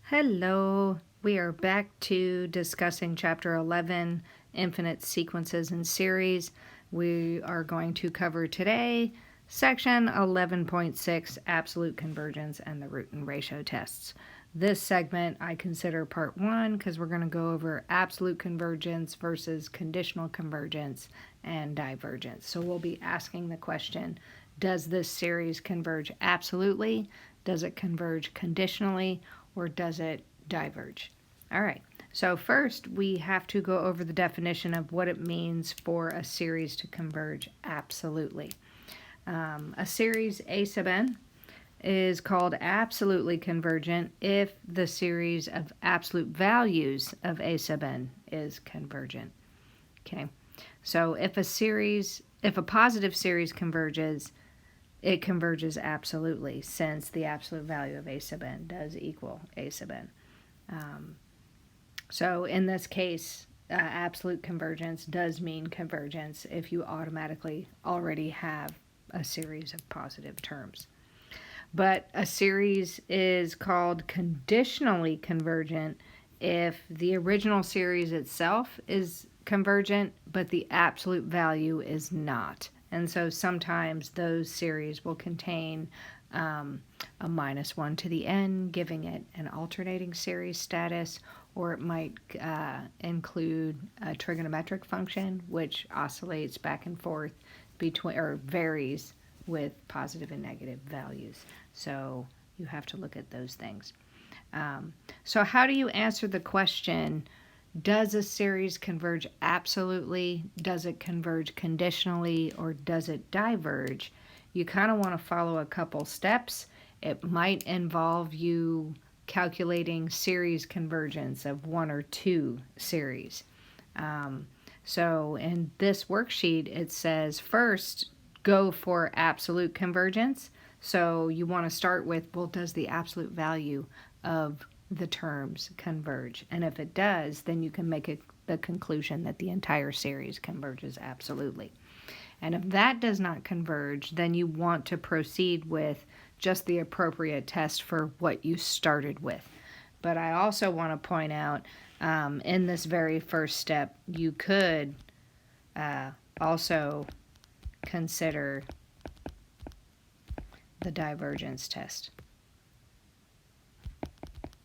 Hello, we are back to discussing Chapter 11, Infinite Sequences and Series. We are going to cover today Section 11.6, Absolute Convergence and the Root and Ratio Tests. This segment I consider Part 1 because we're going to go over Absolute Convergence versus Conditional Convergence and Divergence. So we'll be asking the question, does this series converge absolutely? Does it converge conditionally? Or does it diverge? All right, so first we have to go over the definition of what it means for a series to converge absolutely. A series A sub n is called absolutely convergent if the series of absolute values of A sub n is convergent. Okay, so if a positive series converges, it converges absolutely, since the absolute value of A sub n does equal A sub n. So in this case, absolute convergence does mean convergence if you automatically already have a series of positive terms. But a series is called conditionally convergent if the original series itself is convergent, but the absolute value is not. And so sometimes those series will contain a minus 1 to the n, giving it an alternating series status, or it might include a trigonometric function, which oscillates back and forth between, or varies with positive and negative values. So you have to look at those things. So how do you answer the question, does a series converge absolutely? Does it converge conditionally? Or does it diverge? You kind of want to follow a couple steps. It might involve you calculating series convergence of one or two series. So in this worksheet, it says first, go for absolute convergence. So you want to start with, well, does the absolute value of the terms converge? And if it does, then you can make the conclusion that the entire series converges absolutely. And if that does not converge, then you want to proceed with just the appropriate test for what you started with. But I also want to point out, in this very first step, you could also consider the divergence test.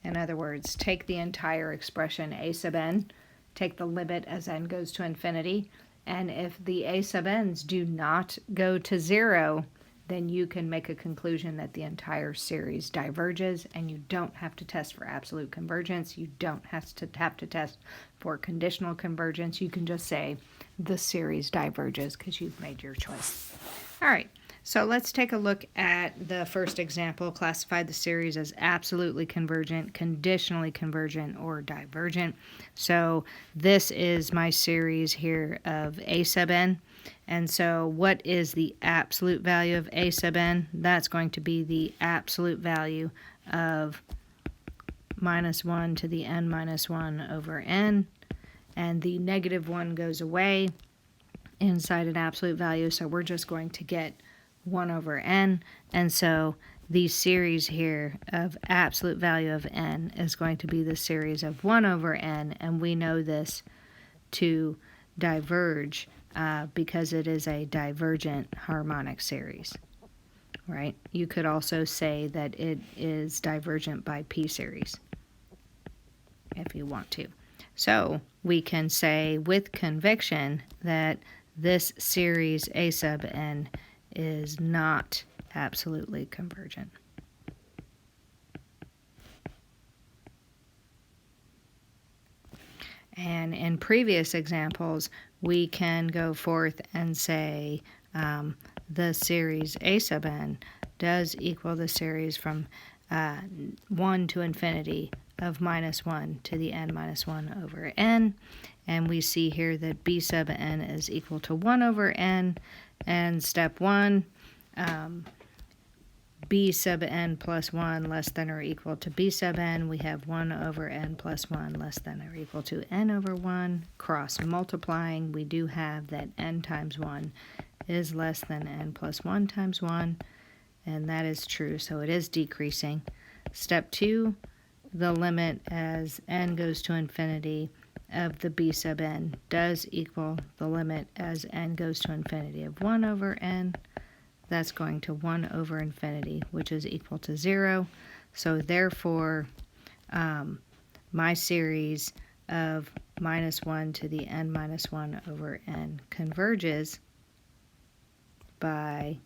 In other words, take the entire expression a sub n, take the limit as n goes to infinity, and if the a sub n's do not go to 0, then you can make a conclusion that the entire series diverges, and you don't have to test for absolute convergence. You don't have to test for conditional convergence. You can just say the series diverges because you've made your choice. All right. So let's take a look at the first example, classify the series as absolutely convergent, conditionally convergent, or divergent. So this is my series here of a sub n. And so what is the absolute value of a sub n? That's going to be the absolute value of minus 1 to the n minus 1 over n. And the negative 1 goes away inside an absolute value, so we're just going to get 1 over n, and so the series here of absolute value of n is going to be the series of 1 over n, and we know this to diverge because it is a divergent harmonic series, right? You could also say that it is divergent by p-series if you want to. So we can say with conviction that this series a sub n is not absolutely convergent. And in previous examples, we can go forth and say the series a sub n does equal the series from 1 to infinity of minus 1 to the n minus 1 over n. And we see here that b sub n is equal to 1 over n. And step 1, b sub n plus 1 less than or equal to b sub n. We have 1 over n plus 1 less than or equal to n over 1. Cross multiplying, we do have that n times 1 is less than n plus 1 times 1. And that is true, so it is decreasing. Step 2, the limit as n goes to infinity of the b sub n does equal the limit as n goes to infinity of 1 over n. That's going to 1 over infinity, which is equal to 0. So therefore, my series of minus 1 to the n minus 1 over n converges by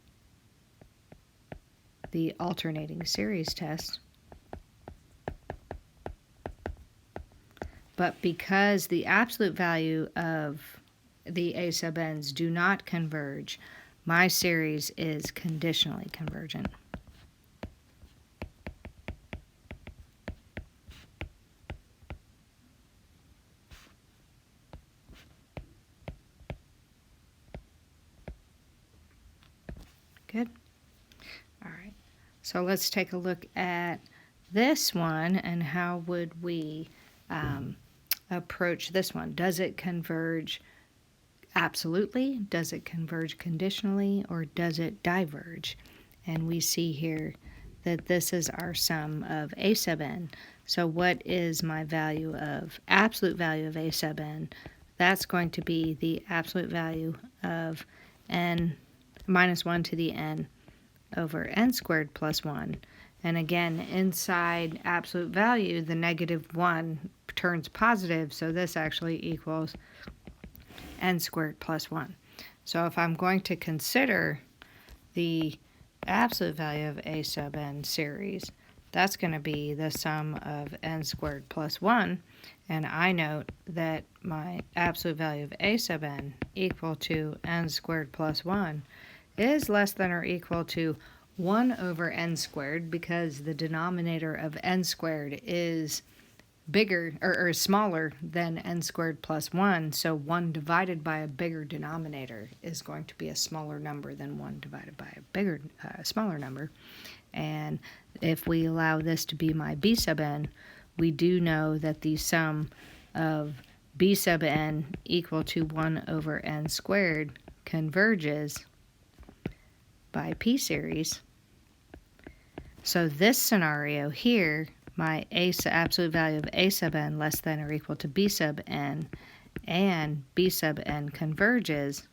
the alternating series test. But because the absolute value of the a sub n's do not converge, my series is conditionally convergent. Good. All right. So let's take a look at this one and how would we approach this one. Does it converge absolutely? Does it converge conditionally? Or does it diverge? And we see here that this is our sum of a sub n. So what is my value of absolute value of a sub n? That's going to be the absolute value of n minus 1 to the n over n squared plus 1. And again, inside absolute value, the negative 1 turns positive, so this actually equals n squared plus 1. So if I'm going to consider the absolute value of a sub n series, that's going to be the sum of n squared plus 1. And I note that my absolute value of a sub n equal to n squared plus 1 is less than or equal to 1 over n squared, because the denominator of n squared is bigger or smaller than n squared plus 1, so 1 divided by a bigger denominator is going to be a smaller number than 1 divided by a bigger smaller number. And if we allow this to be my b sub n, we do know that the sum of b sub n equal to 1 over n squared converges by p series. So this scenario here, my absolute value of a sub n less than or equal to b sub n and b sub n converges,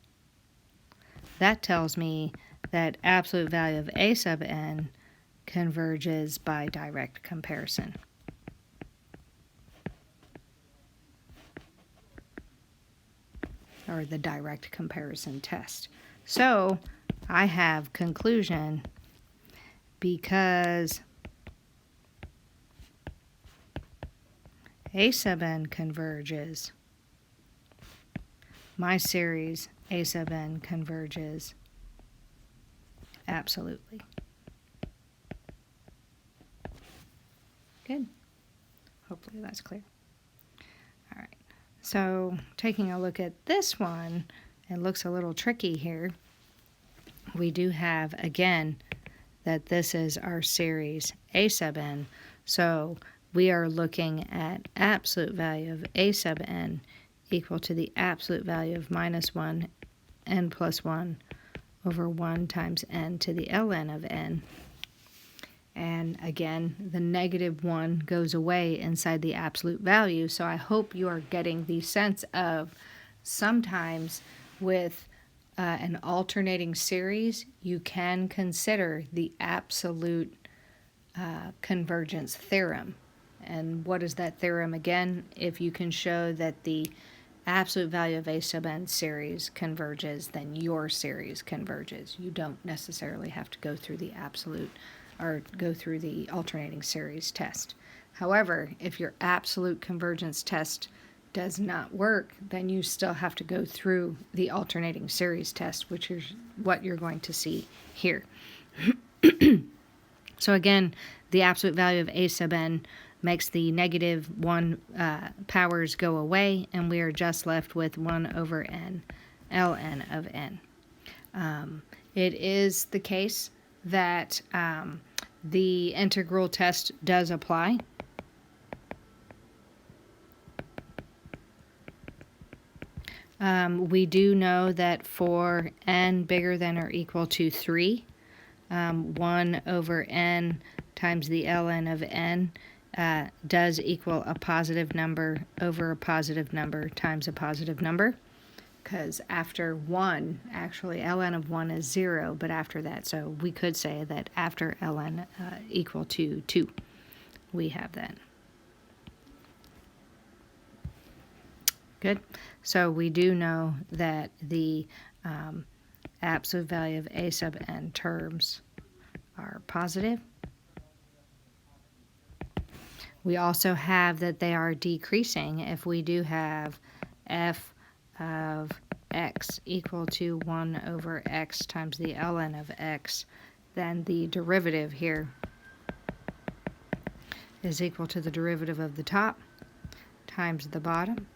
that tells me that absolute value of a sub n converges by direct comparison. Or the direct comparison test. So I have conclusion, because a sub n converges, my series a sub n converges absolutely. Good. Hopefully that's clear. All right. So taking a look at this one, it looks a little tricky here. We do have, again, that this is our series a sub n. So we are looking at absolute value of a sub n equal to the absolute value of minus 1 n plus 1 over 1 times n to the ln of n. And again, the negative 1 goes away inside the absolute value. So I hope you are getting the sense of sometimes with an alternating series, you can consider the absolute convergence theorem. And what is that theorem again? If you can show that the absolute value of a sub n series converges, then your series converges. You don't necessarily have to go through the absolute or go through the alternating series test. However, if your absolute convergence test does not work, then you still have to go through the alternating series test, which is what you're going to see here. So again, the absolute value of a sub n makes the negative 1 powers go away, and we are just left with 1 over n ln of n. It is the case that the integral test does apply. We do know that for n bigger than or equal to 3, 1 over n times the ln of n does equal a positive number over a positive number times a positive number. Because after 1, actually ln of 1 is 0, but after that, so we could say that after ln equal to 2, we have that. Good. So we do know that the absolute value of a sub n terms are positive. We also have that they are decreasing if we do have f of x equal to 1 over x times the ln of x, then the derivative here is equal to the derivative of the top times the bottom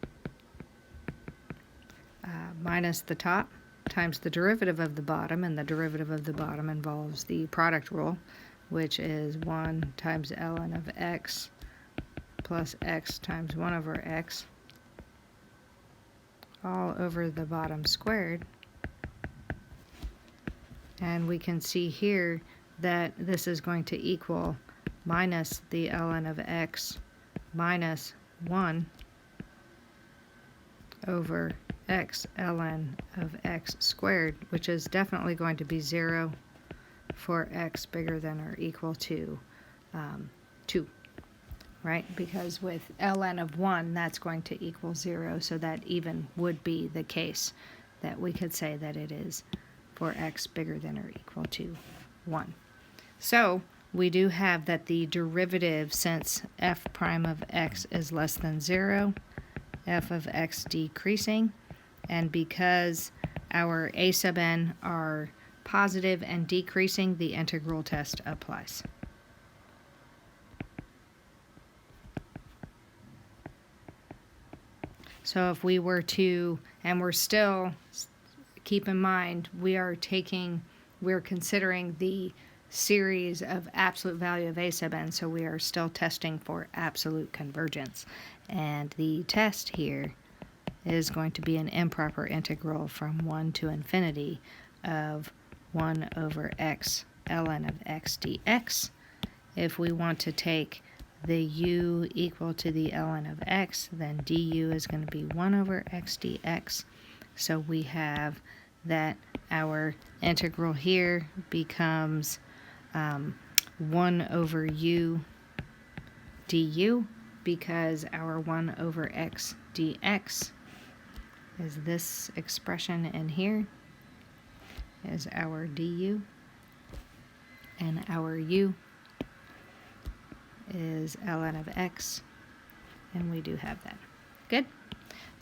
minus the top times the derivative of the bottom, and the derivative of the bottom involves the product rule, which is 1 times ln of x plus x times 1 over x all over the bottom squared. And we can see here that this is going to equal minus the ln of x minus 1 over x ln of x squared, which is definitely going to be 0 for x bigger than or equal to 2, right? Because with ln of 1, that's going to equal 0, so that even would be the case that we could say that it is for x bigger than or equal to 1. So we do have that the derivative, since f prime of x is less than 0, f of x decreasing, and because our a sub n are positive and decreasing, the integral test applies. So if we were to, and we're still, keep in mind, we're considering the series of absolute value of a sub n, so we are still testing for absolute convergence. And the test here is going to be an improper integral from 1 to infinity of 1 over x ln of x dx. If we want to take the u equal to the ln of x, then du is going to be 1 over x dx. So we have that our integral here becomes 1 over u du, because our 1 over x dx is this expression in here, is our du, and our u is ln of x, and we do have that. Good.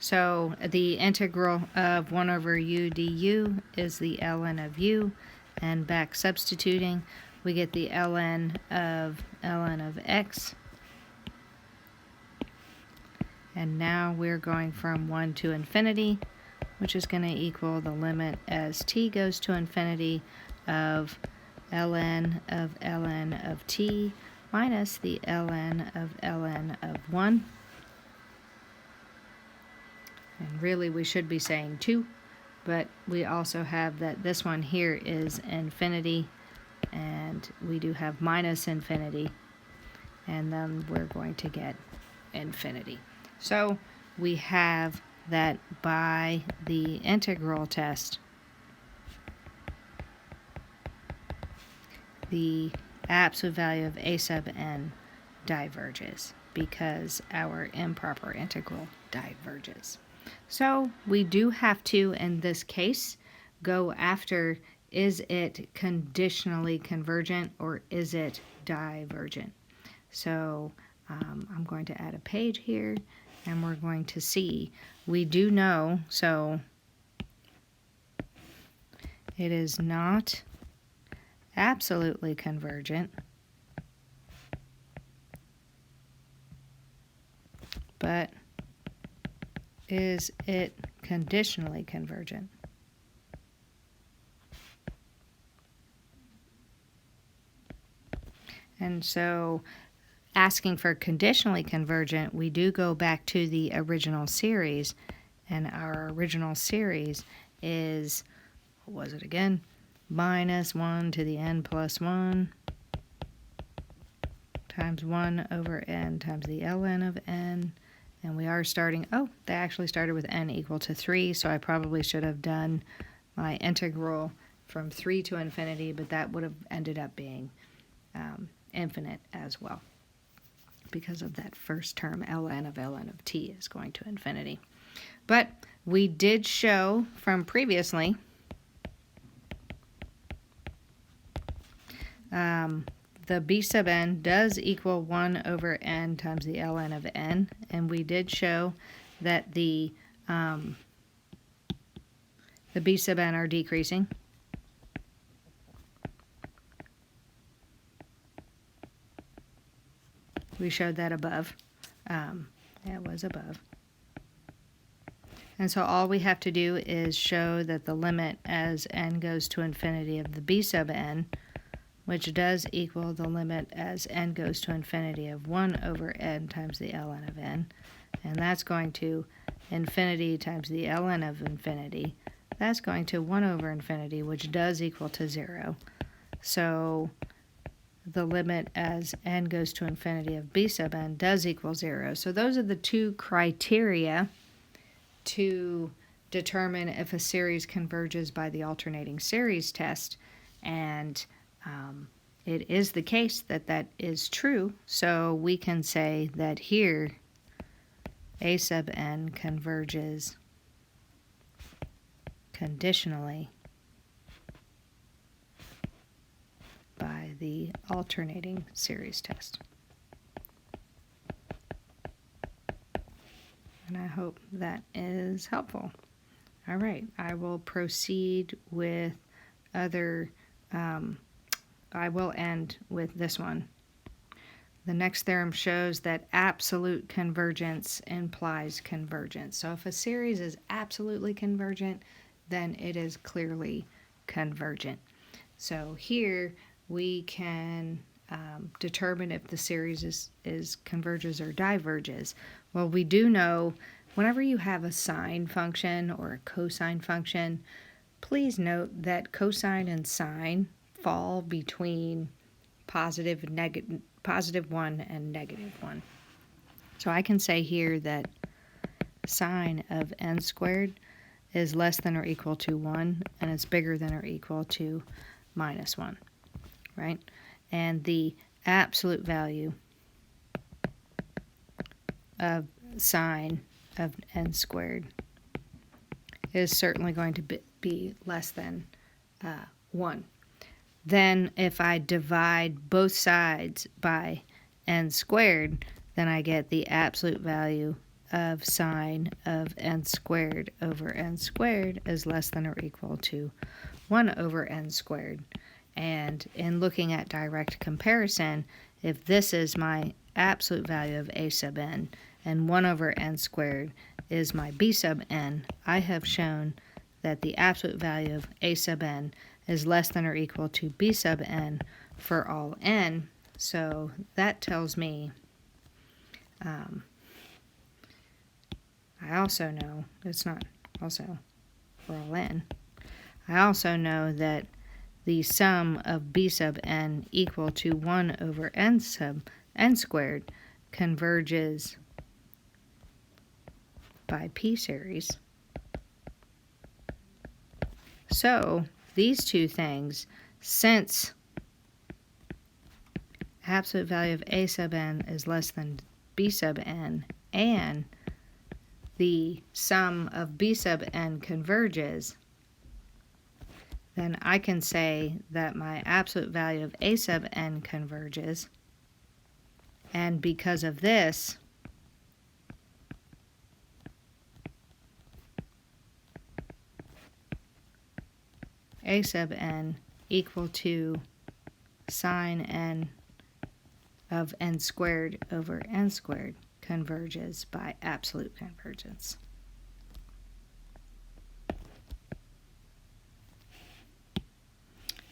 So the integral of 1 over u du is the ln of u, and back substituting, we get the ln of x. And now we're going from 1 to infinity, which is going to equal the limit as t goes to infinity of ln of t minus the ln of 1. And really we should be saying 2, but we also have that this one here is infinity, and we do have minus infinity, and then we're going to get infinity. So we have that by the integral test, the absolute value of a sub n diverges because our improper integral diverges. So we do have to, in this case, go after, is it conditionally convergent or is it divergent? So I'm going to add a page here, and we're going to see, we do know, so it is not absolutely convergent, but is it conditionally convergent? And so asking for conditionally convergent, we do go back to the original series, and our original series is, what was it again? Minus 1 to the n plus 1 times 1 over n times the ln of n. And we are starting, oh, they actually started with n equal to 3, so I probably should have done my integral from 3 to infinity, but that would have ended up being infinite as well, because of that first term, ln of t is going to infinity. But we did show from previously the b sub n does equal 1 over n times the ln of n, and we did show that the b sub n are decreasing. We showed that above. It was above. And so all we have to do is show that the limit as n goes to infinity of the b sub n, which does equal the limit as n goes to infinity of 1 over n times the ln of n, and that's going to infinity times the ln of infinity. That's going to 1 over infinity, which does equal to 0. So the limit as n goes to infinity of b sub n does equal 0. So those are the two criteria to determine if a series converges by the alternating series test, and it is the case that that is true, so we can say that here a sub n converges conditionally by the alternating series test. And I hope that is helpful. All right, I will proceed with other I will end with this one. The next theorem shows that absolute convergence implies convergence. So if a series is absolutely convergent, then it is clearly convergent. So here we can determine if the series is converges or diverges. Well, we do know whenever you have a sine function or a cosine function, please note that cosine and sine fall between positive 1 and negative 1. So I can say here that sine of n squared is less than or equal to 1, and it's bigger than or equal to minus 1, right? And the absolute value of sine of n squared is certainly going to be less than 1. Then if I divide both sides by n squared, then I get the absolute value of sine of n squared over n squared is less than or equal to 1 over n squared. And in looking at direct comparison, if this is my absolute value of a sub n and 1 over n squared is my b sub n, I have shown that the absolute value of a sub n is less than or equal to b sub n for all n. So that tells me, I also know, it's not also for all n, I also know that the sum of b sub n equal to 1 over n sub n squared converges by p series. So these two things, since absolute value of a sub n is less than b sub n and the sum of b sub n converges, then I can say that my absolute value of a sub n converges, and because of this, a sub n equal to sine n of n squared over n squared converges by absolute convergence.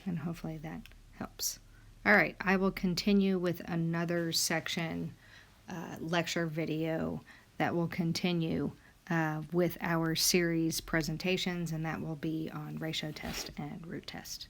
And hopefully that helps. All right, I will continue with another section, lecture video that will continue with our series presentations, and that will be on ratio test and root test.